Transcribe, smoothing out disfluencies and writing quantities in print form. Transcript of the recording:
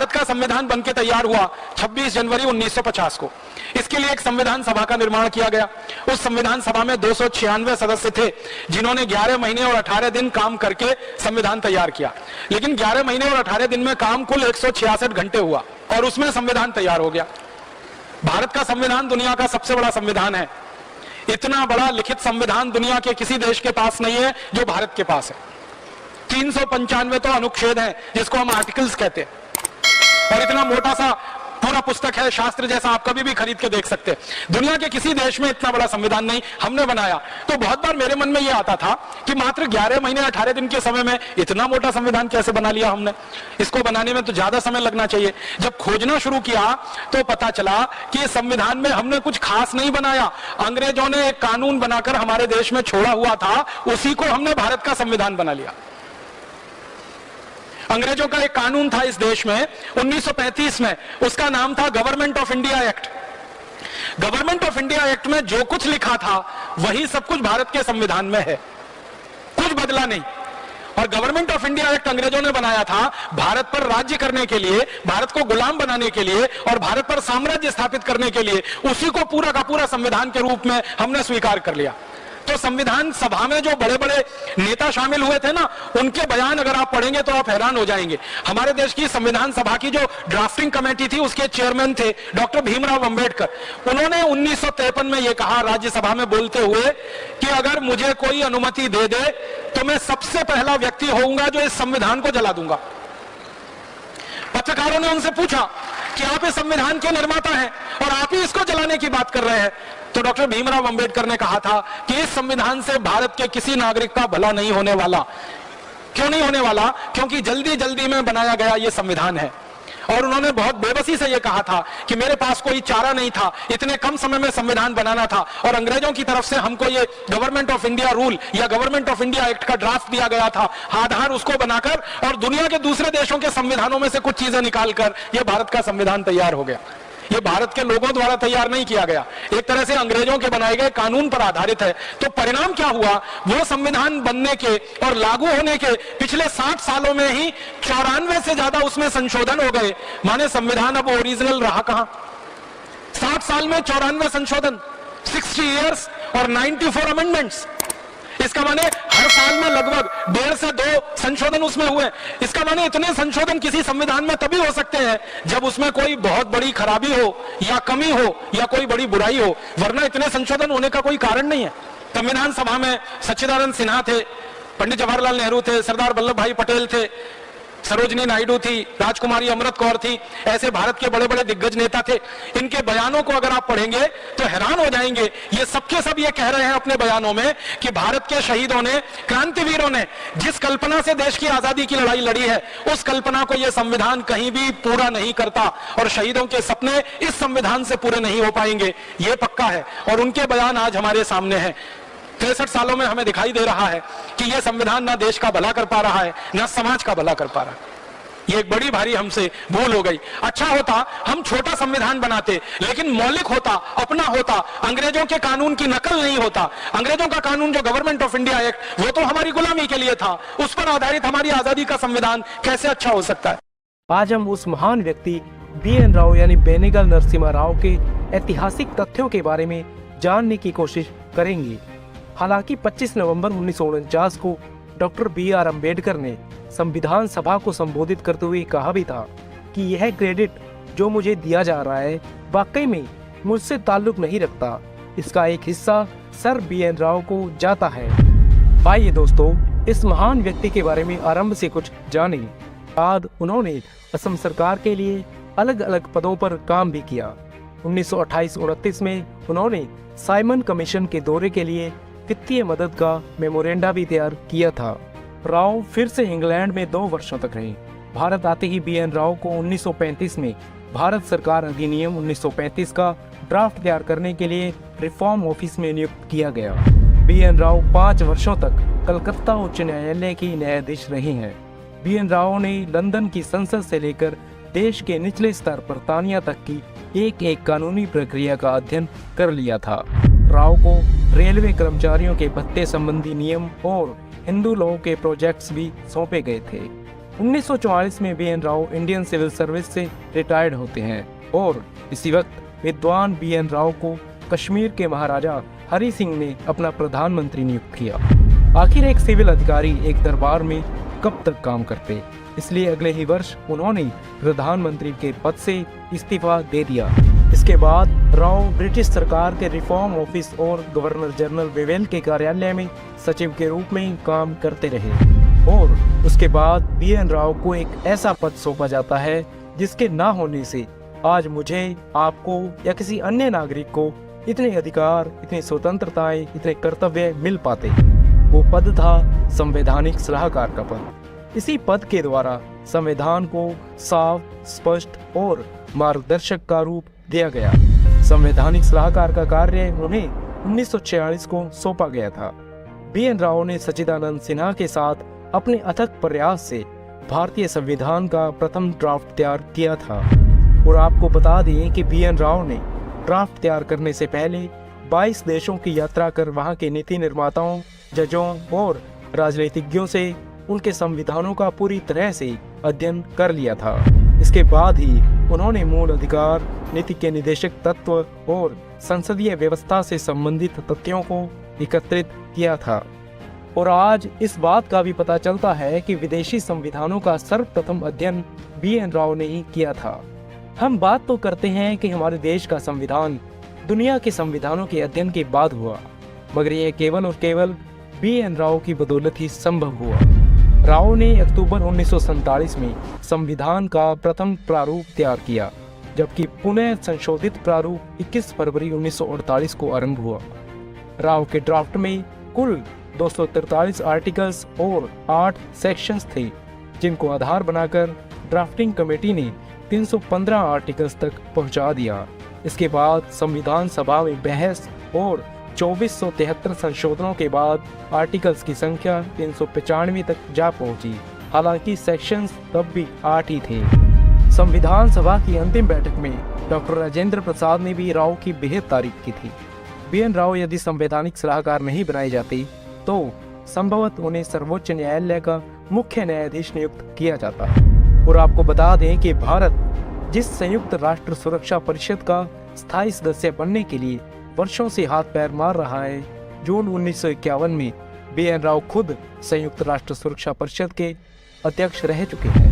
भारत का संविधान बनके तैयार हुआ 26 जनवरी 1950 को। इसके लिए एक संविधान सभा का निर्माण किया गया। उस संविधान सभा में 296 सदस्य थे, जिन्होंने 11 महीने और 18 दिन काम करके संविधान तैयार किया। लेकिन 11 महीने और 18 दिन में काम कुल 166 घंटे हुआ और उसमें संविधान तैयार हो गया। भारत का संविधान दुनिया का सबसे बड़ा संविधान है। इतना बड़ा लिखित संविधान दुनिया के किसी देश के पास नहीं है जो भारत के पास है। 395 तो अनुच्छेद हैं, जिसको हम आर्टिकल्स कहते हैं, और इतना मोटा सा पूरा पुस्तक है, शास्त्र जैसा, आप कभी भी खरीद के देख सकते हैं। दुनिया के किसी देश में इतना बड़ा संविधान नहीं हमने बनाया। तो बहुत बार मेरे मन में यह आता था कि मात्र 11 महीने 18 दिन के समय में इतना मोटा संविधान कैसे बना लिया हमने। इसको बनाने में तो ज्यादा समय लगना चाहिए। जब खोजना शुरू किया तो पता चला कि संविधान में हमने कुछ खास नहीं बनाया। अंग्रेजों ने एक कानून बनाकर हमारे देश में छोड़ा हुआ था, उसी को हमने भारत का संविधान बना लिया। अंग्रेजों का एक कानून था इस देश में 1935 में, उसका नाम था government of India act. Government of India act में जो कुछ लिखा था वही सब कुछ भारत के संविधान में है, कुछ बदला नहीं। और गवर्नमेंट ऑफ इंडिया एक्ट अंग्रेजों ने बनाया था भारत पर राज्य करने के लिए, भारत को गुलाम बनाने के लिए और भारत पर साम्राज्य स्थापित करने के लिए। उसी को पूरा का पूरा संविधान के रूप में हमने स्वीकार कर लिया। तो संविधान सभा में जो बड़े बड़े नेता शामिल हुए थे ना, उनके बयान अगर आप पढ़ेंगे तो आप हैरान हो जाएंगे। हमारे देश की संविधान सभा की जो ड्राफ्टिंग कमेटी थी, उसके चेयरमैन थे डॉक्टर भीमराव अंबेडकर। उन्होंने 1953 में यह कहा राज्यसभा में बोलते हुए कि अगर मुझे कोई अनुमति दे दे तो मैं सबसे पहला व्यक्ति होऊंगा जो इस संविधान को जला दूंगा। पत्रकारों ने उनसे पूछा कि आप इस संविधान के निर्माता हैं और आप ही इसको जलाने की बात कर रहे हैं। तो डॉक्टर भीमराव अंबेडकर ने कहा था कि इस संविधान से भारत के किसी नागरिक का भला नहीं होने वाला। क्यों नहीं होने वाला? क्योंकि जल्दी जल्दी में बनाया गया ये संविधान है। और उन्होंने बहुत बेबसी से यह कहा था कि मेरे पास कोई चारा नहीं था, इतने कम समय में संविधान बनाना था और अंग्रेजों की तरफ से हमको ये गवर्नमेंट ऑफ इंडिया रूल या गवर्नमेंट ऑफ इंडिया एक्ट का ड्राफ्ट दिया गया था। आधार उसको बनाकर और दुनिया के दूसरे देशों के संविधानों में से कुछ चीजें निकालकर यह भारत का संविधान तैयार हो गया। ये भारत के लोगों द्वारा तैयार नहीं किया गया, एक तरह से अंग्रेजों के बनाए गए कानून पर आधारित है। तो परिणाम क्या हुआ? वो संविधान बनने के और लागू होने के पिछले 60 सालों में ही 94 से ज्यादा उसमें संशोधन हो गए। माने संविधान अब ओरिजिनल रहा कहां? 60 साल में 94 संशोधन, 60 इयर्स और 94 अमेंडमेंट्स। इसका माने हर साल में लगभग 1.5 से 2 संशोधन उसमें हुए। इसका माने इतने संशोधन किसी संविधान में तभी हो सकते हैं जब उसमें कोई बहुत बड़ी खराबी हो या कमी हो या कोई बड़ी बुराई हो, वरना इतने संशोधन होने का कोई कारण नहीं है। संविधान सभा में सच्चिदानंद सिन्हा थे, पंडित जवाहरलाल नेहरू थे, सरदार वल्लभ भाई पटेल थे, सरोजिनी नायडू थी, राजकुमारी अमृत कौर थी। ऐसे भारत के बड़े बड़े दिग्गज नेता थे। इनके बयानों को अगर आप पढ़ेंगे तो हैरान हो जाएंगे। ये सबके सब ये कह रहे हैं अपने बयानों में कि भारत के शहीदों ने, क्रांतिवीरों ने जिस कल्पना से देश की आजादी की लड़ाई लड़ी है, उस कल्पना को यह संविधान कहीं भी पूरा नहीं करता और शहीदों के सपने इस संविधान से पूरे नहीं हो पाएंगे, ये पक्का है। और उनके बयान आज हमारे सामने हैं। 63 सालों में हमें दिखाई दे रहा है कि यह संविधान ना देश का भला कर पा रहा है, ना समाज का भला कर पा रहा है। यह एक बड़ी भारी हमसे भूल हो गई। अच्छा होता हम छोटा संविधान बनाते, लेकिन मौलिक होता, अपना होता, अंग्रेजों के कानून की नकल नहीं होता। अंग्रेजों का कानून जो गवर्नमेंट ऑफ इंडिया एक्ट, वो तो हमारी गुलामी के लिए था। उस पर आधारित हमारी आजादी का संविधान कैसे अच्छा हो सकता है? आज हम उस महान व्यक्ति BN राव यानी बेनेगल नरसिम्हा राव के ऐतिहासिक तथ्यों के बारे में जानने की कोशिश करेंगे। हालांकि 25 नवंबर 1949 को डॉक्टर BR अम्बेडकर ने संविधान सभा को संबोधित करते हुए कहा भी था कि यह क्रेडिट जो मुझे दिया जा रहा है वाकई में मुझसे ताल्लुक नहीं रखता, इसका एक हिस्सा सर BN राव को जाता है। आइए दोस्तों, इस महान व्यक्ति के बारे में आरंभ से कुछ जानें। बाद उन्होंने असम सरकार के लिए अलग अलग पदों पर काम भी किया। 1928-29 में उन्होंने साइमन कमीशन के दौरे के लिए वित्तीय मदद का मेमोरेंडा भी तैयार किया था। राव फिर से इंग्लैंड में 2 वर्षों तक रहे। भारत आते ही BN राव को 1935 में भारत सरकार अधिनियम 1935 का ड्राफ्ट तैयार करने के लिए रिफॉर्म ऑफिस में नियुक्त किया गया। BN राव 5 वर्षों तक कलकत्ता उच्च न्यायालय की न्यायाधीश रहे हैं। BN राव ने लंदन की संसद से लेकर देश के निचले स्तर बर्तानिया तक की एक एक कानूनी प्रक्रिया का अध्ययन कर लिया था। राव को रेलवे कर्मचारियों के भत्ते संबंधी नियम और हिंदू लॉ के प्रोजेक्ट्स भी सौंपे गए थे। 1944 में BN Rao Indian civil service से रिटायर्ड होते हैं और इसी वक्त विद्वान BN राव को कश्मीर के महाराजा हरि सिंह ने अपना प्रधानमंत्री नियुक्त किया। आखिर एक सिविल अधिकारी एक दरबार में कब तक काम करते, इसलिए अगले ही वर्ष उन्होंने प्रधानमंत्री के पद से इस्तीफा दे दिया। इसके बाद राव ब्रिटिश सरकार के रिफॉर्म ऑफिस और गवर्नर जनरल वेवेल के कार्यालय में सचिव के रूप में काम करते रहे और उसके बाद BN राव को एक ऐसा पद सौंपा जाता है जिसके ना होने से आज मुझे, आपको या किसी अन्य नागरिक को इतने अधिकार, इतनी स्वतंत्रताएं, इतने कर्तव्य मिल पाते। वो पद था संवैधानिक सलाहकार का पद। इसी पद के द्वारा संविधान को साफ, स्पष्ट और मार्गदर्शक का रूप दिया गया। संवैधानिक सलाहकार का कार्य उन्हें 1946 को सौंपा गया था। BN राव ने सच्चिदानंद सिन्हा के साथ अपने अथक प्रयास से भारतीय संविधान का प्रथम ड्राफ्ट तैयार किया था और आपको बता दें कि BN राव ने ड्राफ्ट तैयार करने से पहले 22 देशों की यात्रा कर वहां के नीति निर्माताओं, जजों और राजनीतिज्ञों से उनके संविधानों का पूरी तरह से अध्ययन कर लिया था। इसके बाद ही उन्होंने मूल अधिकार, नीति के निदेशक तत्व और संसदीय व्यवस्था से संबंधित तथ्यों को एकत्रित किया था। और आज इस बात का भी पता चलता है कि विदेशी संविधानों का सर्वप्रथम अध्ययन BN राव ने ही किया था। हम बात तो करते हैं कि हमारे देश का संविधान दुनिया के संविधानों के अध्ययन के बाद हुआ, मगर यह केवल और केवल BN राव की बदौलत ही संभव हुआ। राव ने अक्टूबर 1947 में संविधान का प्रथम प्रारूप तैयार किया, जबकि पुनः संशोधित प्रारूप 21 फरवरी 1948 को आरंभ हुआ। राव के ड्राफ्ट में कुल 243 आर्टिकल्स और 8 सेक्शंस थे, जिनको आधार बनाकर ड्राफ्टिंग कमेटी ने 315 आर्टिकल्स तक पहुंचा दिया। इसके बाद संविधान सभा में बहस और 2473 संशोधनों के बाद आर्टिकल्स की संख्या 395 तक जा पहुंची। हालांकि सेक्शंस तब भी 8 ही थे। संविधान सभा की अंतिम बैठक में डॉक्टर राजेंद्र प्रसाद ने भी राव की बेहद तारीफ की थी। BN राव यदि संवैधानिक सलाहकार नहीं बनाए जाते तो संभवतः उन्हें सर्वोच्च न्यायालय का मुख्य न्यायाधीश नियुक्त किया जाता। और आपको बता दें कि भारत जिस संयुक्त राष्ट्र सुरक्षा परिषद का स्थायी सदस्य बनने के लिए वर्षों से हाथ पैर मार रहा है, जून 1951 में BN राव खुद संयुक्त राष्ट्र सुरक्षा परिषद के अध्यक्ष रह चुके हैं।